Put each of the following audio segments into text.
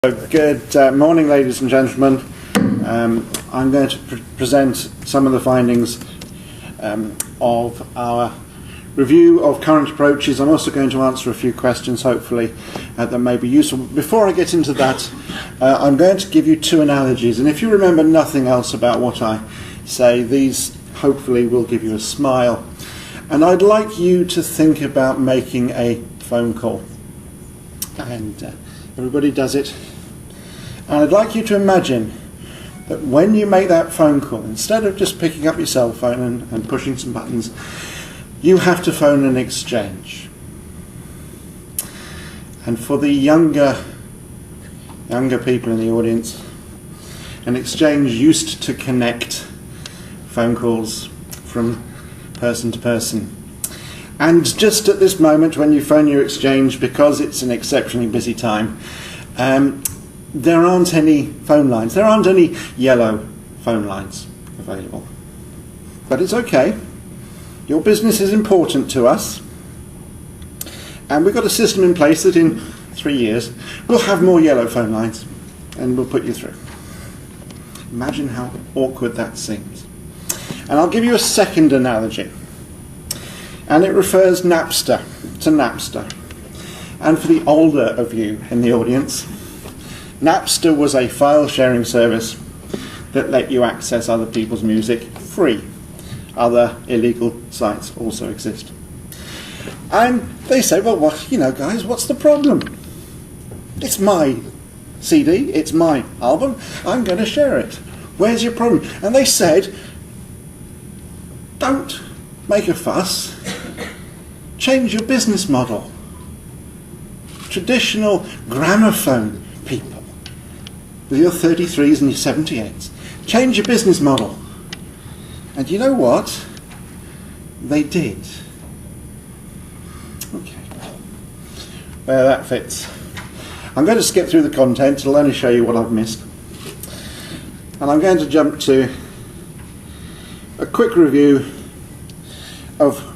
Good morning, ladies and gentlemen. I'm going to present some of the findings of our review of current approaches. I'm also going to answer a few questions, hopefully, that may be useful. Before I get into that, I'm going to give you two analogies, and if you remember nothing else about what I say, these hopefully will give you a smile. And I'd like you to think about making a phone call. And everybody does it. And I'd like you to imagine that when you make that phone call, instead of just picking up your cell phone and pushing some buttons, you have to phone an exchange. And for the younger people in the audience, an exchange used to connect phone calls from person to person. And just at this moment when you phone your exchange, because it's an exceptionally busy time, there aren't any phone lines. There aren't any yellow phone lines available. But it's okay. Your business is important to us. And we've got a system in place that in 3 years we'll have more yellow phone lines and we'll put you through. Imagine how awkward that seems. And I'll give you a second analogy. And it refers Napster to Napster. And for the older of you in the audience, Napster was a file-sharing service that let you access other people's music free. Other illegal sites also exist. And they say, well, guys, what's the problem? It's my CD, it's my album, I'm going to share it. Where's your problem? And they said, don't make a fuss. Change your business model. Traditional gramophone people, with your 33s and your 78s, change your business model. And you know what? They did. Okay. Where that fits. I'm going to skip through the content. It'll only show you what I've missed. And I'm going to jump to a quick review of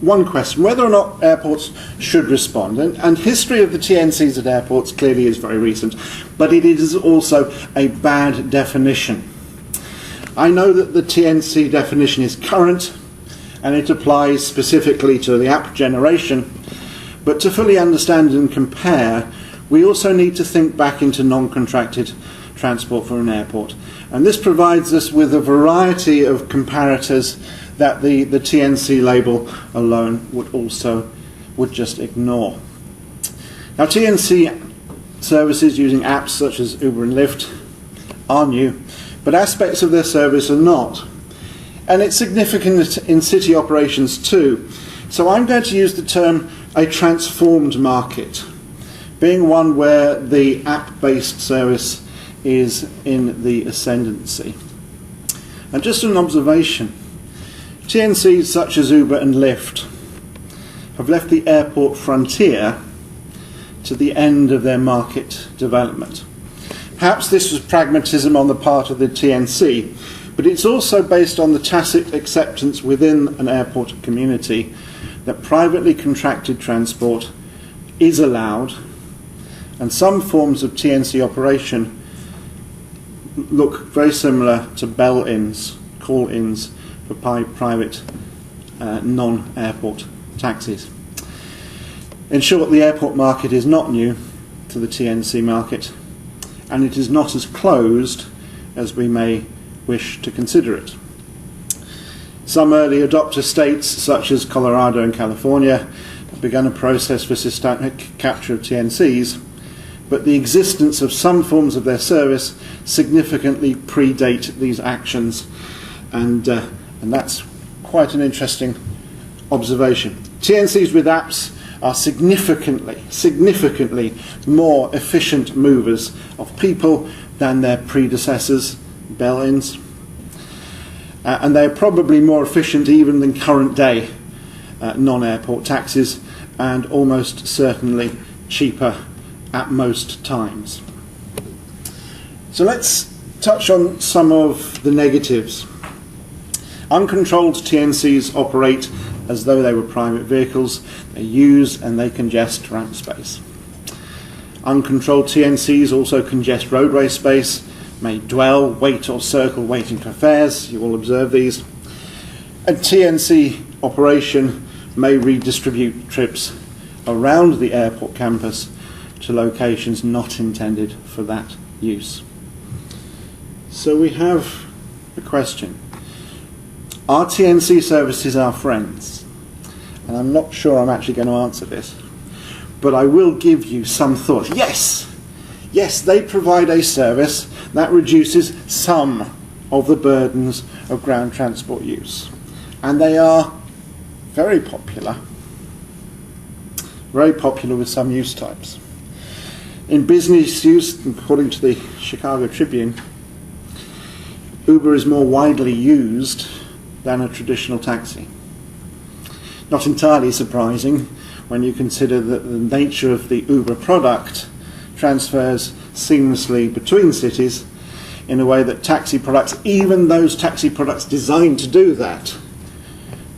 one question: whether or not airports should respond. And history of the TNCs at airports clearly is very recent, but it is also a bad definition. I know that the TNC definition is current and it applies specifically to the app generation, but to fully understand and compare, we also need to think back into non-contracted transport for an airport. And this provides us with a variety of comparators that the TNC label alone would just ignore. Now, TNC services using apps such as Uber and Lyft are new, but aspects of their service are not. And it's significant in city operations too. So I'm going to use the term a transformed market, being one where the app-based service is in the ascendancy. And just an observation, TNCs such as Uber and Lyft have left the airport frontier to the end of their market development. Perhaps this was pragmatism on the part of the TNC, but it's also based on the tacit acceptance within an airport community that privately contracted transport is allowed, and some forms of TNC operation look very similar to bell-ins, call-ins, for private non-airport taxis. In short, the airport market is not new to the TNC market, and it is not as closed as we may wish to consider it. Some early adopter states, such as Colorado and California, have begun a process for systemic capture of TNCs, but the existence of some forms of their service significantly predate these actions, and that's quite an interesting observation. TNCs with apps are significantly more efficient movers of people than their predecessors, bell-ins. And they're probably more efficient even than current day non-airport taxis, and almost certainly cheaper at most times. So let's touch on some of the negatives. Uncontrolled TNCs operate as though they were private vehicles. They use and they congest ramp space. Uncontrolled TNCs also congest roadway space, may dwell, wait or circle waiting for fares. You will observe these. A TNC operation may redistribute trips around the airport campus to locations not intended for that use. So we have a question. Are TNC services our friends? And I'm not sure I'm actually going to answer this, but I will give you some thoughts. Yes, they provide a service that reduces some of the burdens of ground transport use. And they are very popular with some use types. In business use, according to the Chicago Tribune, Uber is more widely used than a traditional taxi. Not entirely surprising when you consider that the nature of the Uber product transfers seamlessly between cities in a way that taxi products, even those taxi products designed to do that,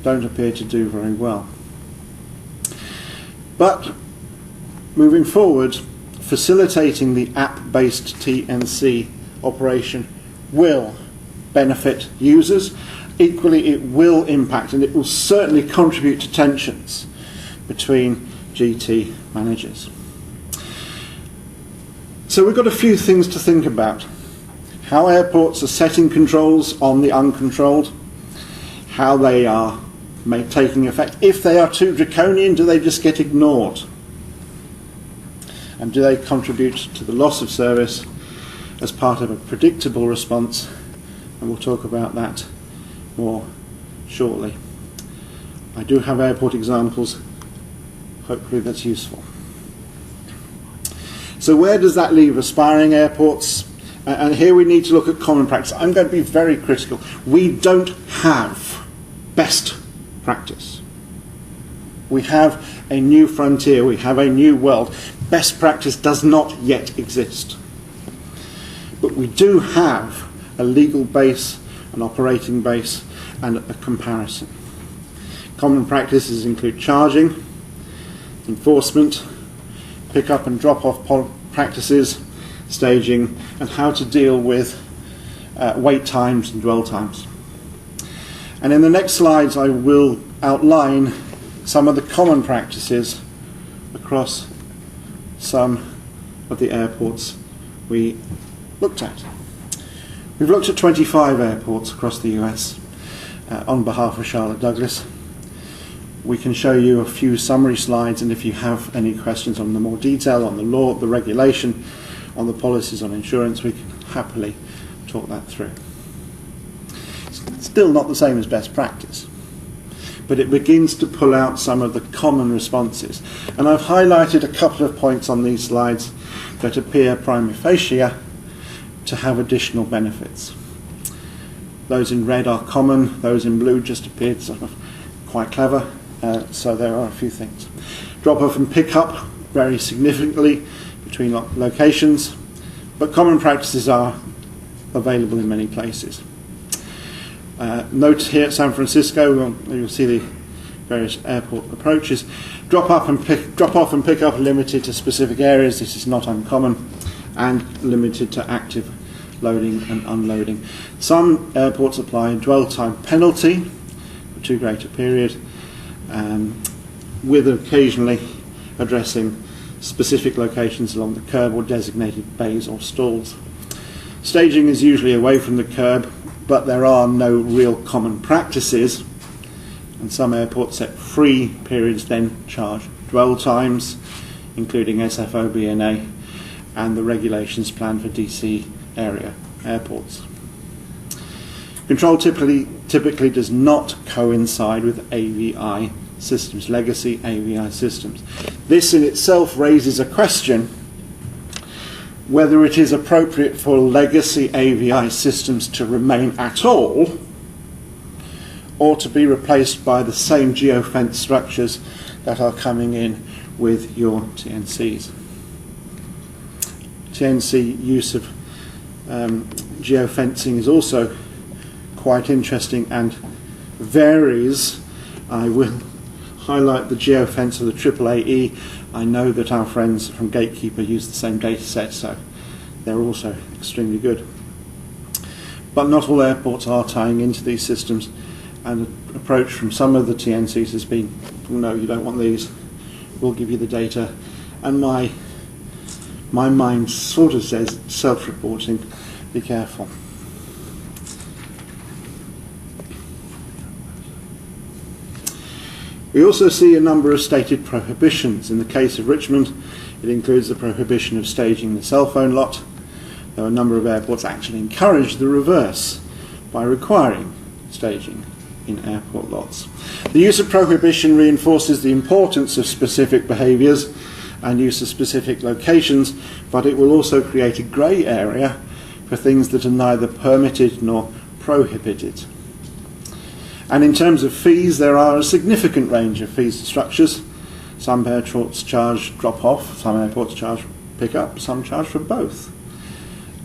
don't appear to do very well. But moving forward, facilitating the app-based TNC operation will benefit users. Equally, it will impact and it will certainly contribute to tensions between GT managers. So we've got a few things to think about. How airports are setting controls on the uncontrolled, how they are taking effect. If they are too draconian, do they just get ignored? And do they contribute to the loss of service as part of a predictable response? And we'll talk about that more shortly. I do have airport examples. Hopefully that's useful. So where does that leave aspiring airports? And here we need to look at common practice. I'm going to be very critical. We don't have best practice. We have a new frontier. We have a new world. Best practice does not yet exist. But we do have a legal base, an operating base, and a comparison. Common practices include charging, enforcement, pick-up and drop-off practices, staging, and how to deal with wait times and dwell times. And in the next slides I will outline some of the common practices across some of the airports we looked at. We've looked at 25 airports across the US on behalf of Charlotte Douglas. We can show you a few summary slides, and if you have any questions on the more detail, on the law, the regulation, on the policies on insurance, we can happily talk that through. It's still not the same as best practice, but it begins to pull out some of the common responses. And I've highlighted a couple of points on these slides that appear prima facie to have additional benefits. Those in red are common, those in blue just appeared sort of quite clever. So there are a few things. Drop-off and pick-up vary significantly between locations, but common practices are available in many places. Note here at San Francisco, you'll see the various airport approaches. Drop-off and pick-up are limited to specific areas. This is not uncommon, and limited to active loading and unloading. Some airports apply a dwell time penalty for too great a period, with occasionally addressing specific locations along the curb or designated bays or stalls. Staging is usually away from the curb, but there are no real common practices, and some airports set free periods then charge dwell times, including SFO-BNA and the regulations planned for DC area airports. Control typically does not coincide with AVI systems, legacy AVI systems. This in itself raises a question whether it is appropriate for legacy AVI systems to remain at all, or to be replaced by the same geofence structures that are coming in with your TNCs. TNC use of geofencing is also quite interesting and varies. I will highlight the geofence of the AAAE I know that our friends from Gatekeeper use the same data set, so they're also extremely good. But not all airports are tying into these systems, and the approach from some of the TNCs has been, no, you don't want these, we'll give you the data. And my mind sort of says self-reporting, be careful. We also see a number of stated prohibitions. In the case of Richmond, it includes the prohibition of staging the cell phone lot, though a number of airports actually encourage the reverse by requiring staging in airport lots. The use of prohibition reinforces the importance of specific behaviours and use of specific locations, but it will also create a grey area for things that are neither permitted nor prohibited. And in terms of fees, there are a significant range of fees and structures. Some airports charge drop-off, some airports charge pick-up, some charge for both.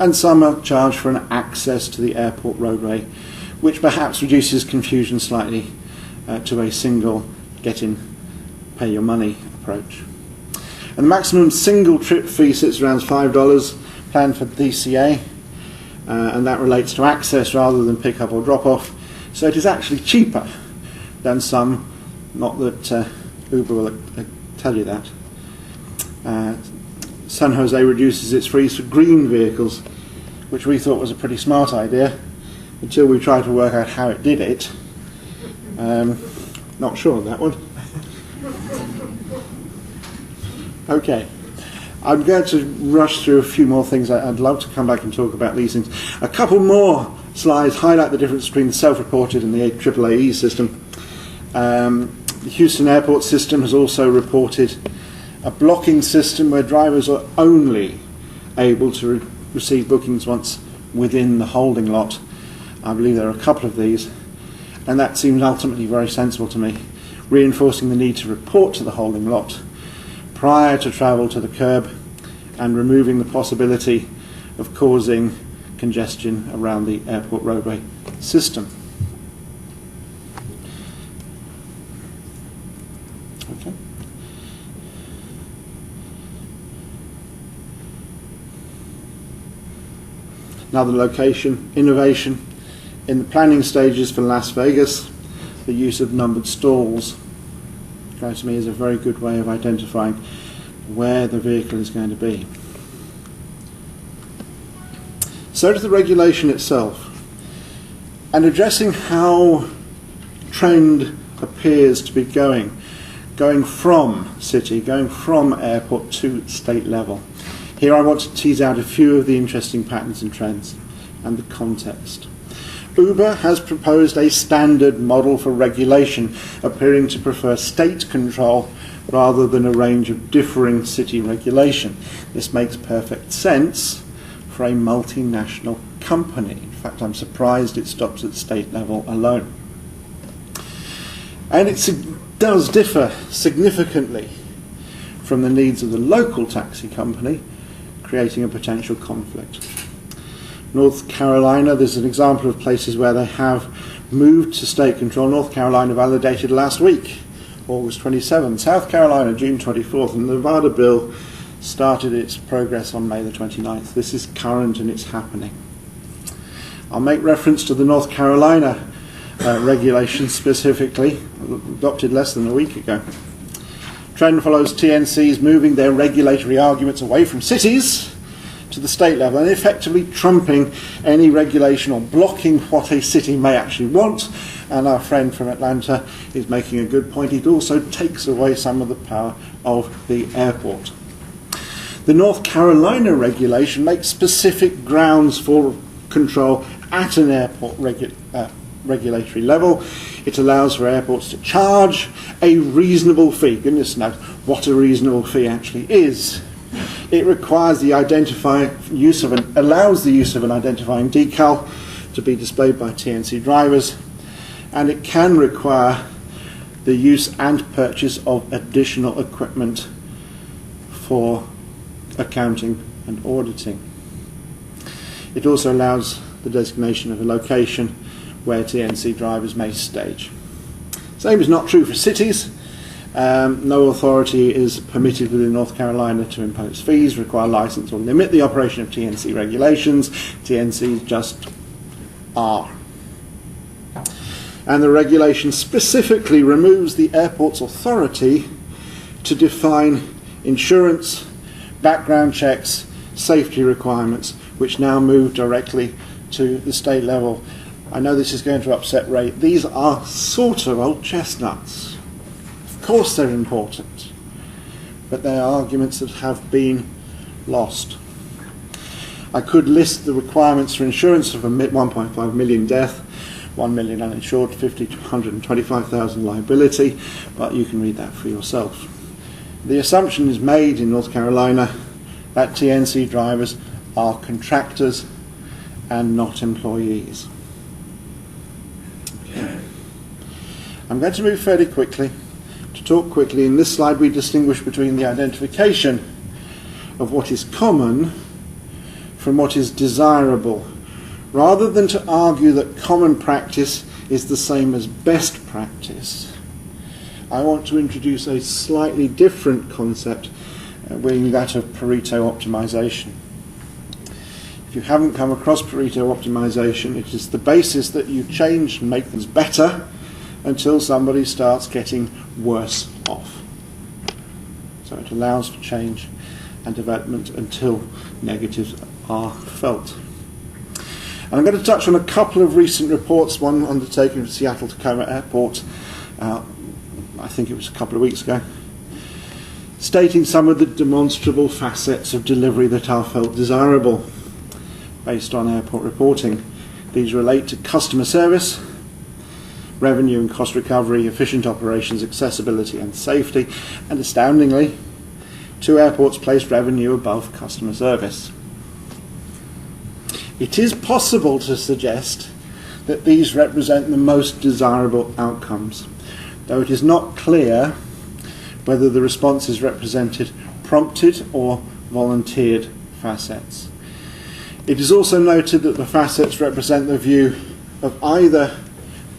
And some are charged for an access to the airport roadway, which perhaps reduces confusion slightly to a single get-in, pay-your-money approach. And the maximum single-trip fee sits around $5, planned for DCA, and that relates to access rather than pick-up or drop-off. So it is actually cheaper than some, not that Uber will tell you that. San Jose reduces its fees for green vehicles, which we thought was a pretty smart idea, until we tried to work out how it did it. Not sure on that one. Okay. I'm going to rush through a few more things. I'd love to come back and talk about these things. A couple more slides highlight the difference between the self-reported and the AAAE system. The Houston Airport system has also reported a blocking system where drivers are only able to receive bookings once within the holding lot. I believe there are a couple of these, and that seems ultimately very sensible to me, reinforcing the need to report to the holding lot prior to travel to the curb and removing the possibility of causing congestion around the airport roadway system. Okay. Another location, innovation. In the planning stages for Las Vegas, the use of numbered stalls strikes me as a very good way of identifying where the vehicle is going to be. So does the regulation itself. And addressing how trend appears to be going from city, going from airport to state level. Here I want to tease out a few of the interesting patterns and trends and the context. Uber has proposed a standard model for regulation, appearing to prefer state control rather than a range of differing city regulation. This makes perfect sense for a multinational company. In fact, I'm surprised it stops at state level alone. And it does differ significantly from the needs of the local taxi company, creating a potential conflict. North Carolina, there's an example of places where they have moved to state control. North Carolina validated last week, August 27. South Carolina, June 24th. And the Nevada bill started its progress on May the 29th. This is current and it's happening. I'll make reference to the North Carolina regulation specifically, adopted less than a week ago. Trend follows TNCs moving their regulatory arguments away from cities to the state level and effectively trumping any regulation or blocking what a city may actually want. And our friend from Atlanta is making a good point. It also takes away some of the power of the airport. The North Carolina regulation makes specific grounds for control at an airport regulatory level. It allows for airports to charge a reasonable fee. Goodness knows what a reasonable fee actually is. It requires the allows the use of an identifying decal to be displayed by TNC drivers, and it can require the use and purchase of additional equipment for accounting and auditing. It also allows the designation of a location where TNC drivers may stage. Same is not true for cities. No authority is permitted within North Carolina to impose fees, require license, or limit the operation of TNC regulations. TNCs just are. And the regulation specifically removes the airport's authority to define insurance, background checks, safety requirements, which now move directly to the state level. I know this is going to upset Ray. These are sort of old chestnuts. Of course they're important, but they are arguments that have been lost. I could list the requirements for insurance of 1.5 million death, 1 million uninsured, 50 to 125,000 liability, but you can read that for yourself. The assumption is made in North Carolina that TNC drivers are contractors and not employees. Okay. I'm going to move fairly quickly to talk quickly. In this slide we distinguish between the identification of what is common from what is desirable, rather than to argue that common practice is the same as best practice. I want to introduce a slightly different concept, being that of Pareto optimization. If you haven't come across Pareto optimization, it is the basis that you change and make things better until somebody starts getting worse off. So it allows for change and development until negatives are felt. And I'm going to touch on a couple of recent reports, one undertaken at Seattle Tacoma Airport, I think it was a couple of weeks ago, stating some of the demonstrable facets of delivery that are felt desirable based on airport reporting. These relate to customer service, revenue and cost recovery, efficient operations, accessibility and safety, and astoundingly, 2 airports placed revenue above customer service. It is possible to suggest that these represent the most desirable outcomes, though it is not clear whether the responses represented prompted or volunteered facets. It is also noted that the facets represent the view of either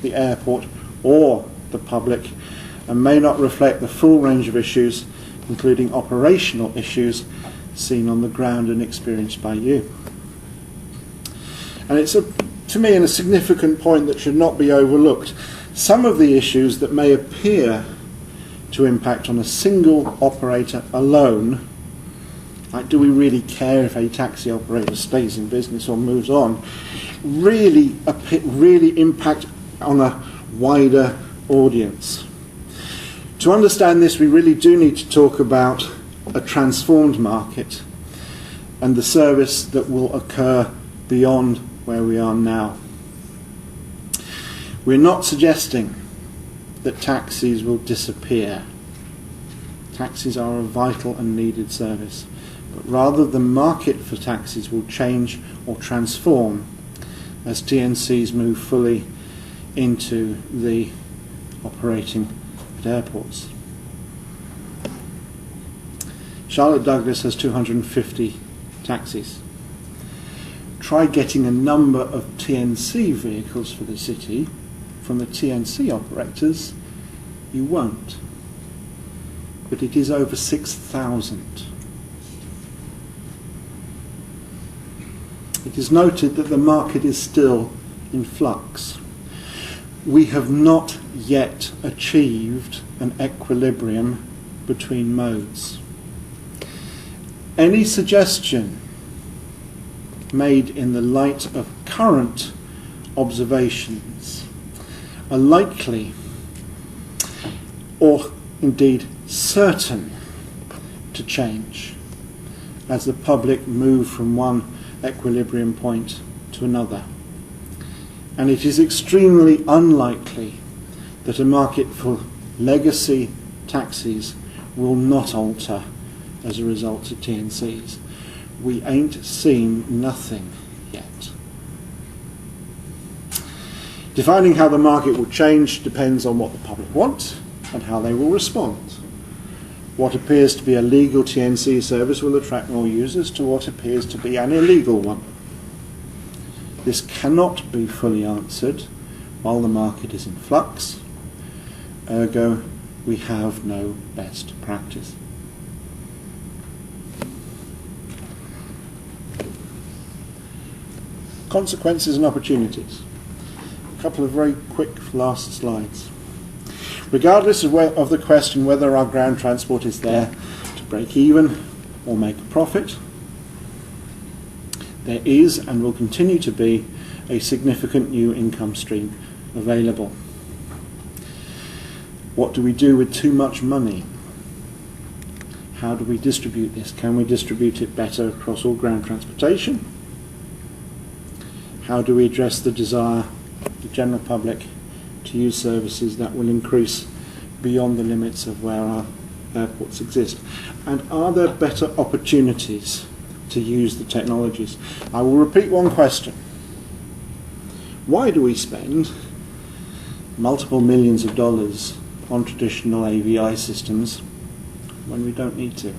the airport or the public and may not reflect the full range of issues, including operational issues seen on the ground and experienced by you. And it's, to me, a significant point that should not be overlooked. Some of the issues that may appear to impact on a single operator alone, like do we really care if a taxi operator stays in business or moves on, really impact on a wider audience. To understand this, we really do need to talk about a transformed market and the service that will occur beyond where we are now. We're not suggesting that taxis will disappear. Taxis are a vital and needed service, but rather the market for taxis will change or transform as TNCs move fully into the operating at airports. Charlotte Douglas has 250 taxis. Try getting a number of TNC vehicles for the city from the TNC operators, you won't. But it is over 6,000. It is noted that the market is still in flux. We have not yet achieved an equilibrium between modes. Any suggestion made in the light of current observations are likely, or indeed certain, to change as the public move from one equilibrium point to another. And it is extremely unlikely that a market for legacy taxis will not alter as a result of TNCs. We ain't seen nothing yet. Defining how the market will change depends on what the public want and how they will respond. What appears to be a legal TNC service will attract more users to what appears to be an illegal one. This cannot be fully answered while the market is in flux. Ergo, we have no best practice. Consequences and opportunities. A couple of very quick last slides. Regardless of the question whether our ground transport is there to break even or make a profit, there is and will continue to be a significant new income stream available. What do we do with too much money? How do we distribute this? Can we distribute it better across all ground transportation? How do we address the desire of the general public to use services that will increase beyond the limits of where our airports exist? And are there better opportunities to use the technologies? I will repeat one question. Why do we spend multiple millions of dollars on traditional AVI systems when we don't need to?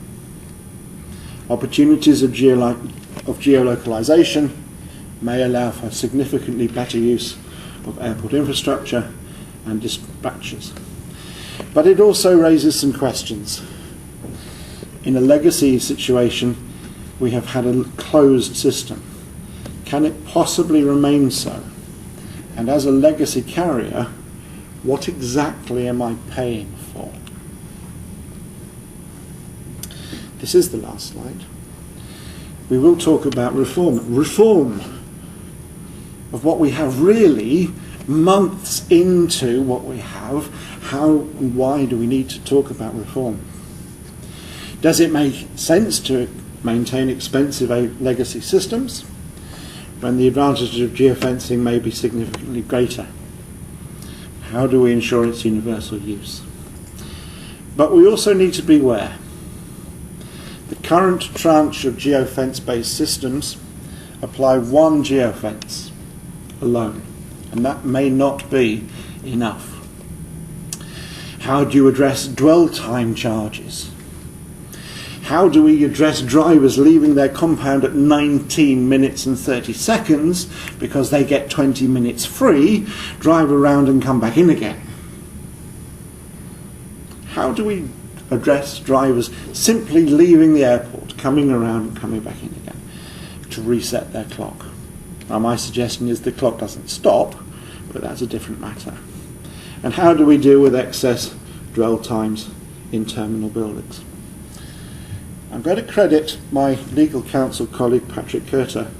Opportunities of geolocalization may allow for significantly better use of airport infrastructure and dispatches. But it also raises some questions. In a legacy situation, we have had a closed system. Can it possibly remain so? And as a legacy carrier, what exactly am I paying for? This is the last slide. We will talk about reform. Reform of what we have, really months into what we have. How and why do we need to talk about reform? Does it make sense to maintain expensive legacy systems when the advantages of geofencing may be significantly greater? How do we ensure its universal use? But we also need to be aware. The current tranche of geofence-based systems apply one geofence alone, and that may not be enough. How do you address dwell time charges? How do we address drivers leaving their compound at 19 minutes and 30 seconds because they get 20 minutes free, drive around and come back in again? How do we address drivers simply leaving the airport, coming around and coming back in again to reset their clock? Now, my suggestion is the clock doesn't stop, but that's a different matter. And how do we deal with excess dwell times in terminal buildings? I'm going to credit my legal counsel colleague Patrick Curter